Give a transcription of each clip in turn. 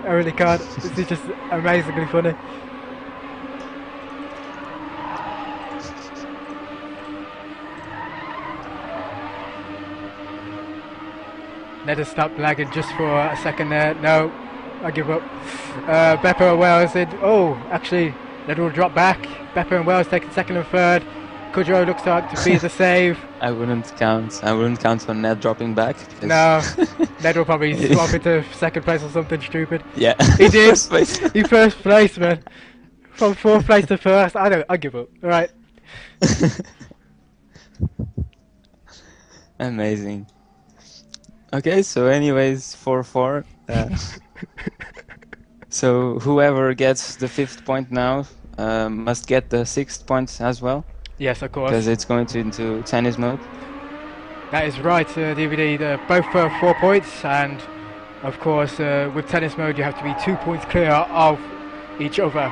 I really can't. This is just amazingly funny. Ned has stopped lagging just for a second there. No, I give up. Beppo and Wells did. Oh, actually, Ned will drop back. Beppo and Wells taking second and third. Kudrow looks like to be the save. I wouldn't count on Ned dropping back. No, Ned will probably swap into second place or something stupid. Yeah, he did. First place. He first place, man. From fourth place to first. I give up. All right. Amazing. Okay, so anyways, 4-4. So whoever gets the 5th point now must get the 6th point as well. Yes, of course. Because it's going into tennis mode. That is right, DVD. Both 4 points, and of course, with tennis mode, you have to be 2 points clear of each other.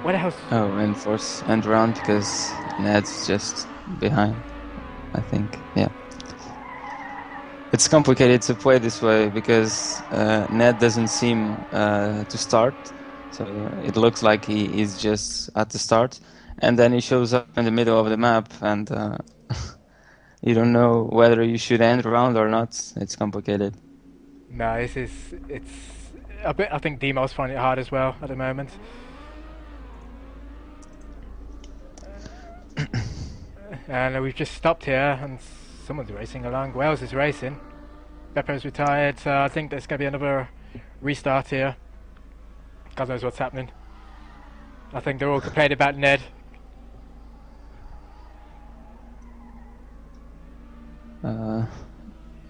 What else? Oh, and force end round because Ned's just behind, I think. Yeah. It's complicated to play this way because Ned doesn't seem to start, so it looks like he is just at the start, and then he shows up in the middle of the map, and you don't know whether you should end round or not. It's complicated. No, it's a bit. I think Demo's finding it hard as well at the moment. And we've just stopped here, and someone's racing along. Wales is racing. Beppo's retired, so I think there's going to be another restart here. God knows what's happening. I think they're all complaining about Ned. No,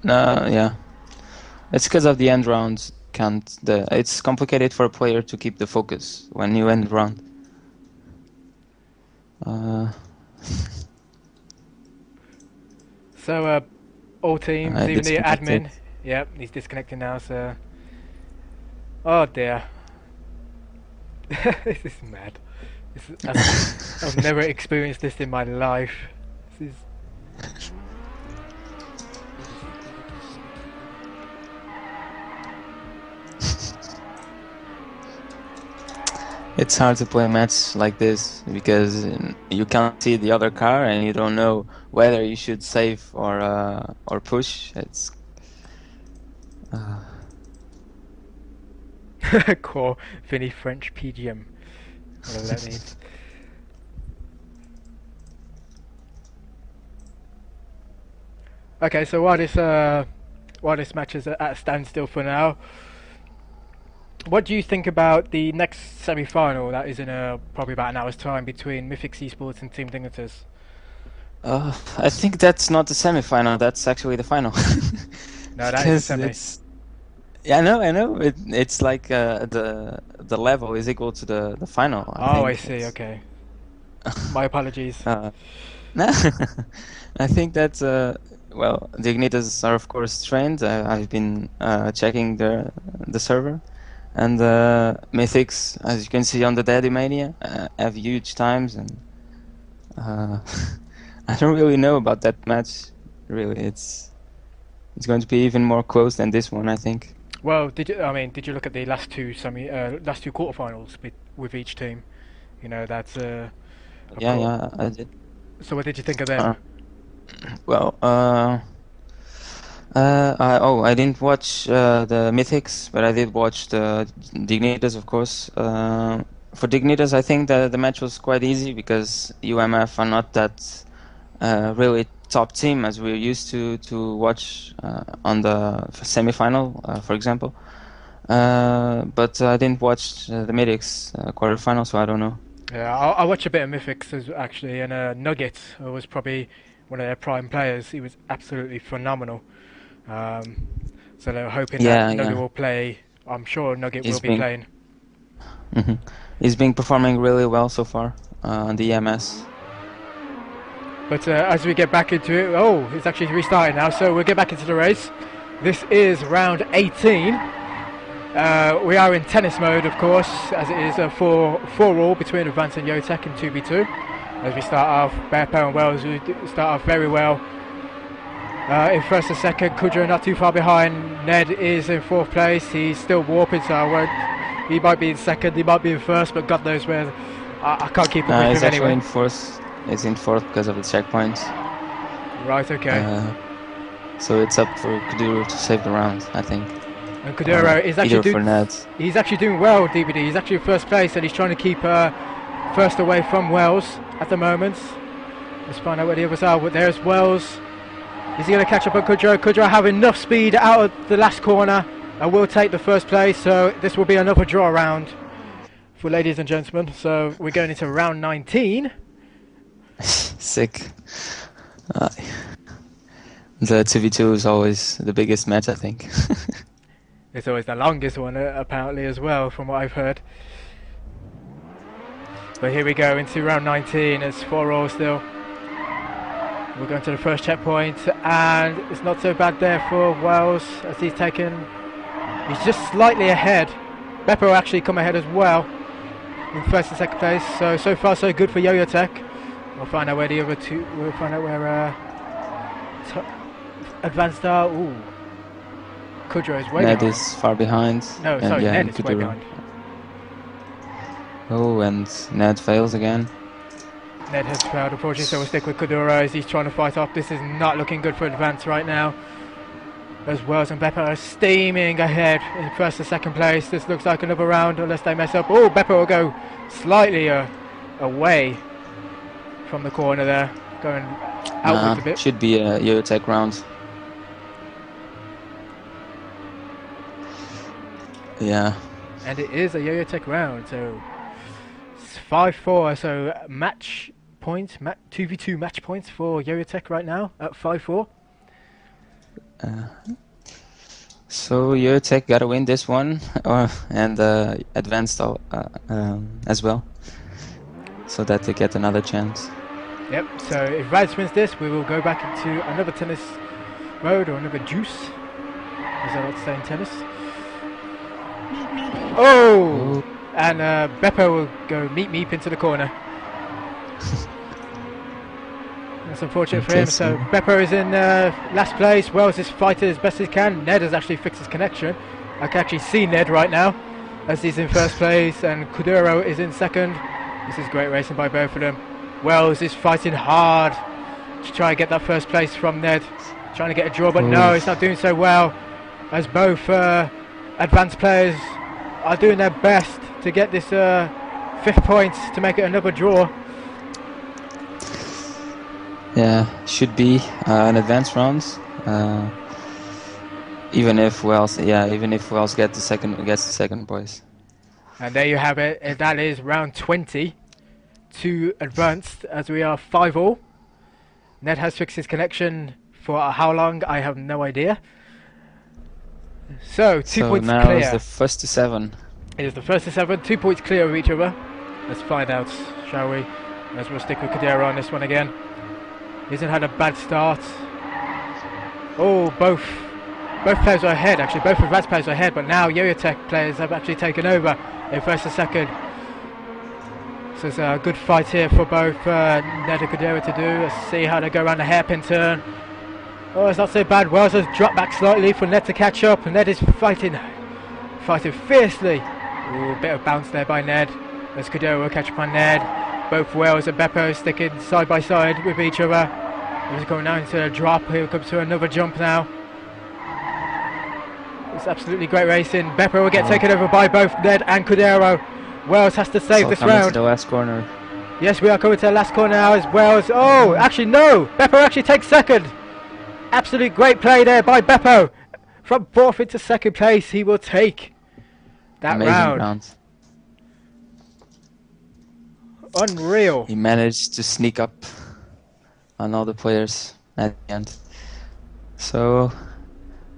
yeah. It's because of the end rounds. It's complicated for a player to keep the focus when you end round. So, all teams, even the admin. Yep, he's disconnecting now, so... Oh dear. This is mad. I've never experienced this in my life. This is... It's hard to play a match like this because you can't see the other car and you don't know whether you should save or push. It's Core Vinny French PGM. Whatever that means. Okay, so while this match is at a standstill for now, what do you think about the next semi-final that is in probably about an hour's time between Mythics Esports and Team Dignitas? I think that's not the semi-final. That's actually the final. No, that is the semi. Yeah, I know. It's like the level is equal to the final. I see. Okay. My apologies. No, I think that well, Dignitas are of course trained. I've been checking the server. And Mythics, as you can see on the Daddy Mania, have huge times, and I don't really know about that match. Really, it's going to be even more close than this one, I think. Well, did you look at the last two quarterfinals with each team? You know, that's yeah, I did. So what did you think of them? Well, I didn't watch the Mythics, but I did watch the Dignitas, of course. For Dignitas, I think that the match was quite easy because UMF are not that really top team as we're used to watch on the semi-final, for example. But I didn't watch the Mythics quarterfinal, so I don't know. Yeah, I watched a bit of Mythics actually, and Nugget was probably one of their prime players. He was absolutely phenomenal. So they're hoping that Nugget will play. I'm sure Nugget will be playing. He's been performing really well so far on the EMS. But as we get back into it, it's actually restarting now, so we'll get back into the race. This is round 18. We are in tennis mode, of course, as it is a 4-all between Advanced and YoYoTech and 2v2. As we start off, Beppo and Wells, we start off very well. in first and second. Kudra not too far behind. Ned is in fourth place. He's still warping, so I won't. He might be in second. He might be in first, but God knows where. I can't keep up with he's him actually anyway. in fourth. He's in fourth because of the checkpoints. Right. Okay. So it's up for Kuduro to save the round, I think. And Kuduro is actually for Ned. He's actually doing well. DVD. He's actually in first place, and he's trying to keep first away from Wells at the moment. Let's find out where the others are. There's Wells. Is he going to catch up on Kudro? Kudro have enough speed out of the last corner and will take the first place. So this will be another draw round for ladies and gentlemen. So we're going into round 19. Sick. The 2v2 is always the biggest match, I think. It's always the longest one, apparently, as well, from what I've heard. But here we go into round 19. It's 4-all still. We're going to the first checkpoint, and it's not so bad there for Wells as he's just slightly ahead. Beppo will actually come ahead as well in first and second place. So far so good for YoYoTech. We'll find out where the other two. We'll find out where Advanced are. Ooh, Kudro is way behind. Ned is far behind. No, sorry, Ned is way behind. Oh, and Ned fails again. Ned has failed, unfortunately, so we'll stick with Kuduro as he's trying to fight off. This is not looking good for Advance right now. As Wells and Beppo are steaming ahead in first and second place. This looks like another round unless they mess up. Oh, Beppo will go slightly away from the corner there, going outwards a bit. Should be a YoYoTech round. Yeah. And it is a YoYoTech round, so it's 5-4, so match points, 2v2 match points for YoYoTech right now at 5-4. So YoYoTech gotta win this one, and Advanced as well, so that they get another chance. Yep, so if Vance wins this, we will go back into another tennis mode, or another juice, as I like to say in tennis. Oh! And Beppo will go meep into the corner. That's unfortunate for him. So Beppo is in last place. Wells is fighting as best as he can. Ned has actually fixed his connection. I can actually see Ned right now as he's in first place, and Kuduro is in second. This is great racing by both of them. Wells is fighting hard to try and get that first place from Ned. Trying to get a draw, but no, it's not doing so well, as both advanced players are doing their best to get this 5th point to make it another draw. Yeah, should be an advanced rounds. Even if Wells gets the second place. And there you have it. And that is round 20 to advanced, as we are 5-all. Ned has fixed his connection for how long? I have no idea. So 2 points now clear. It's the first to 7. It is the first to 7, 2 points clear of each other. Let's find out, shall we? As we'll stick with Kadira on this one again. He hasn't had a bad start. Oh, both players are ahead, actually. Both advanced players are ahead, but now YoYoTech players have actually taken over in first and second. So it's a good fight here for both Ned and Kadira to do. Let's see how they go around the hairpin turn. Oh, it's not so bad. Wells has dropped back slightly for Ned to catch up. Ned is fighting fiercely. Ooh, a bit of bounce there by Ned. As Kadira will catch up on Ned. Both Wells and Beppo sticking side by side with each other. He's going down into a drop. Here comes to another jump now. It's absolutely great racing. Beppo will get taken over by both Ned and Kudero. Wells has to save this round. To the last corner. Yes, we are coming to the last corner now as Wells. Oh, actually no. Beppo actually takes second. Absolute great play there by Beppo. From 4th into 2nd place, he will take that round. Unreal. He managed to sneak up on all the players at the end. So,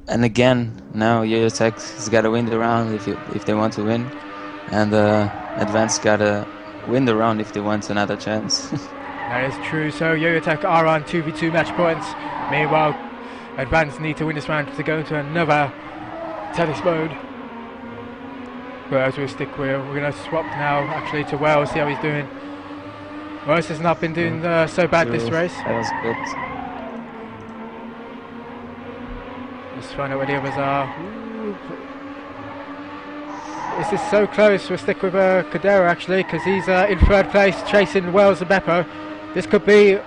and again, now YoYoTech has got to win the round if they want to win, and Advanced got to win the round if they want another chance. That is true. So YoYoTech are on 2v2 match points. Meanwhile, Advanced need to win this round to go into another tennis mode. But as we'll stick with, we're going to swap now actually to Wells, see how he's doing. Wells has not been doing so bad this race. That was good. Just find out where the others are. Ooh. This is so close. We'll stick with Cadero actually, because he's in third place, chasing Wells and Beppo. This could be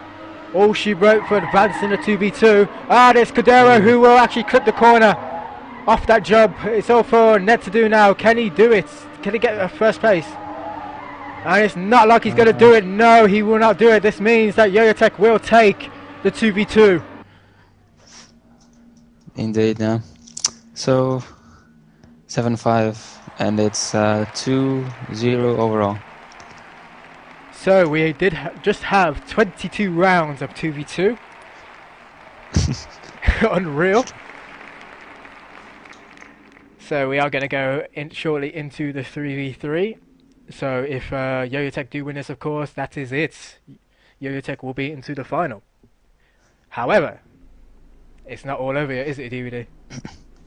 all she wrote for advancing the 2v2. Ah, there's Cadero who will actually clip the corner off that job. It's all for Ned to do now. Can he do it? Can he get first place? And it's not like he's going to do it. No, he will not do it. This means that YoYoTech will take the 2v2. Indeed, yeah. So 7-5, and it's 2-0 overall. So we did just have 22 rounds of 2v2. Unreal. So we are going to go in shortly into the 3v3. So if YoYoTech do win this, of course, that is it. YoYoTech will be into the final. However, it's not all over yet, is it, DVD?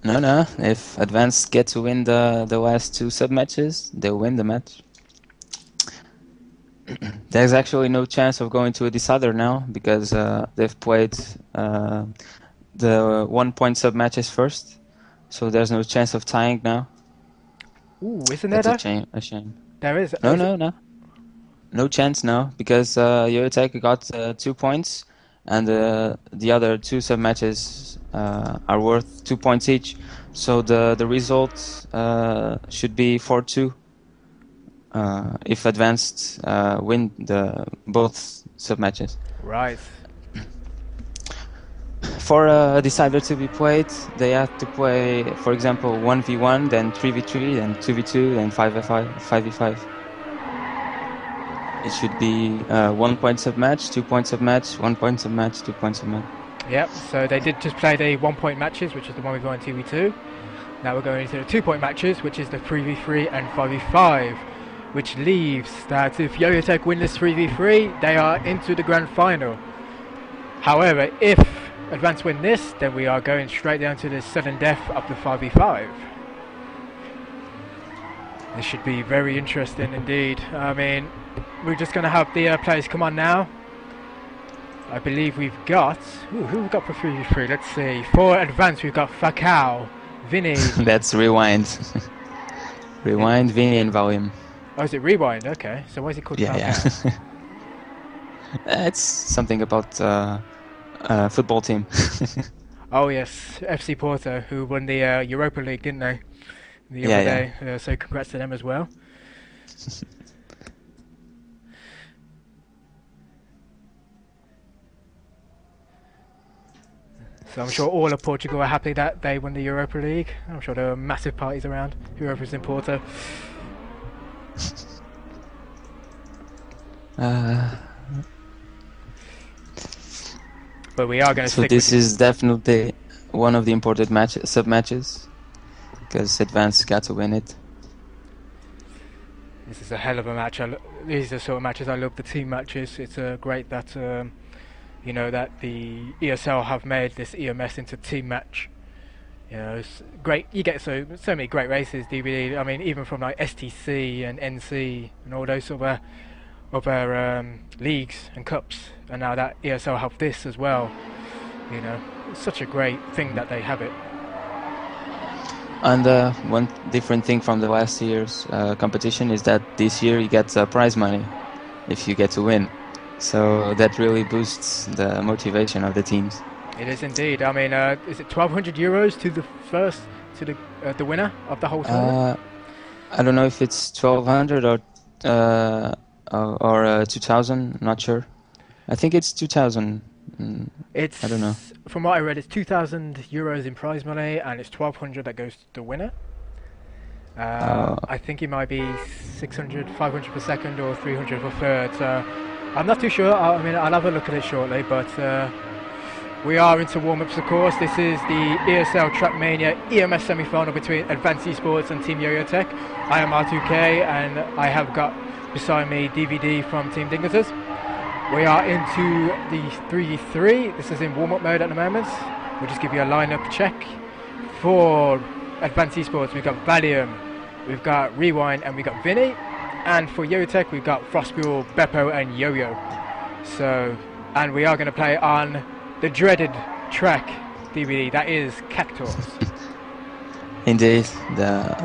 No. If Advanced get to win the last two sub-matches, they'll win the match. There's actually no chance of going to a decider now, because they've played the 1-point sub-matches first. So there's no chance of tying now. Ooh, isn't there? That's a shame. There is. No. No chance now, because YoYoTech got 2 points, and the other two sub-matches are worth 2 points each. So the result should be 4-2 if Advanced win both sub-matches. Right. For a decider to be played, they have to play, for example, 1v1, then 3v3, then 2v2, then 5v5. It should be 1 point sub-match, 2 point sub-match, 1 point sub-match, 2 point sub-match. Yep, so they did just play the 1 point matches, which is the one we've got in 2v2. Now we're going into the 2 point matches, which is the 3v3 and 5v5, which leaves that if YoYoTech win this 3v3, they are into the grand final. However, if Advance win this, then we are going straight down to the sudden death of the 5v5. This should be very interesting indeed. I mean, we're just going to have the players come on now. I believe we've got... Ooh, who we got for 3v3? Let's see. For Advance, we've got Fakao, Vinny. That's Rewind. Rewind, Vinny, and Volume. Oh, is it Rewind? Okay. So why is it called Fakao? Yeah. It's something about football team. Oh yes, FC Porto, who won the Europa League, didn't they? The other day. So congrats to them as well. So I'm sure all of Portugal are happy that they won the Europa League. I'm sure there were massive parties around, whoever's in Porto. But we are going to stick this is definitely one of the important sub-matches, because Advance got to win it. This is a hell of a match. These are the sort of matches I love, the team matches. It's great that you know, that the ESL have made this EMS into team match. You know, it's great. You get so many great races, DVD. I mean, even from like STC and NC and all those sort of other leagues and cups, and now that ESL have this as well. You know, it's such a great thing that they have it. And one different thing from the last year's competition is that this year you get prize money if you get to win. So that really boosts the motivation of the teams. It is indeed. I mean, is it 1,200 euros to the first, to the winner of the whole tournament? I don't know if it's 1,200 or 2,000. Not sure. I think it's 2,000. It's, I don't know. From what I read, it's 2,000 euros in prize money, and it's 1,200 that goes to the winner. I think it might be 600, 500 per second, or 300 for third. So I'm not too sure. I mean, I'll have a look at it shortly, but we are into warm-ups, of course. This is the ESL Trackmania EMS semi-final between Advanced Esports and Team YoYoTech. I am R2K, and I have got beside me DVD from Team Dignitors. We are into the 3v3. This is in warm-up mode at the moment. We'll just give you a lineup check. For Advanced Esports, we've got Valium, we've got Rewind, and we've got Vinny. And for YoYoTech, we've got Frostfuel, Beppo, and Yo-Yo. So, and we are going to play on the dreaded track DVD. That is Cactus. Indeed, the